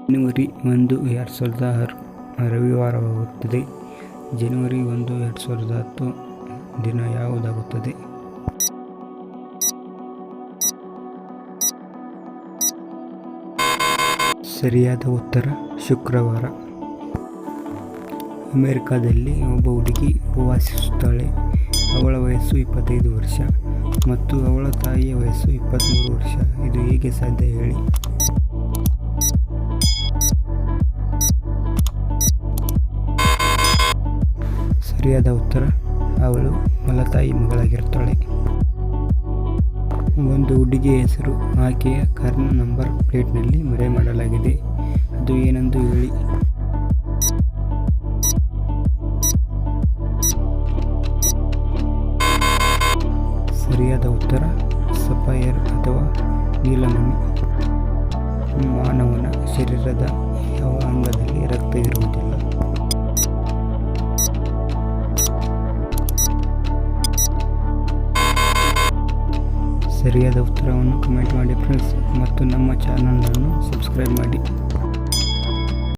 ಜನವರಿ 1, 2006 ರವಿವಾರವಾಗುತ್ತದೆ. ಜನವರಿ 1, 2010 ದಿನ ಯಾವುದಾಗುತ್ತದೆ? ಸರಿಯಾದ ಉತ್ತರ ಶುಕ್ರವಾರ. ಅಮೆರಿಕದಲ್ಲಿ ಒಬ್ಬ ಹುಡುಗಿ ವಾಸಿಸುತ್ತಾಳೆ. ಅವಳ ವಯಸ್ಸು 25 ವರ್ಷ ಮತ್ತು ಅವಳ ತಾಯಿಯ ವಯಸ್ಸು 23 ವರ್ಷ. ಇದು ಹೇಗೆ ಸಾಧ್ಯ ಹೇಳಿ? ಸರಿಯಾದ ಉತ್ತರ ಅವಳು ಮಲತಾಯಿ ಮಗಳಾಗಿರುತ್ತಾಳೆ. ಒಂದು ಹುಡುಗಿಯ ಹೆಸರು ಆಕೆಯ ಕಾರಿನ ನಂಬರ್ ಪ್ಲೇಟ್ನಲ್ಲಿ ಮರೆಮಾಡಲಾಗಿದೆ. ಅದು ಏನೆಂದು ಹೇಳಿ? ಸರಿಯಾದ ಉತ್ತರ ಸಫೈರ್ ಅಥವಾ ನೀಲಮಣಿ. ಮಾನವನ ಶರೀರದ ಯಾವ ಅಂಗದಲ್ಲಿ ರಕ್ತ ಇರುವುದಿಲ್ಲ? ಸರಿಯಾದ ಉತ್ತರವನ್ನು ಕಮೆಂಟ್ ಮಾಡಿ ಫ್ರೆಂಡ್ಸ್, ಮತ್ತು ನಮ್ಮ ಚಾನಲನ್ನು ಸಬ್ಸ್ಕ್ರೈಬ್ ಮಾಡಿ.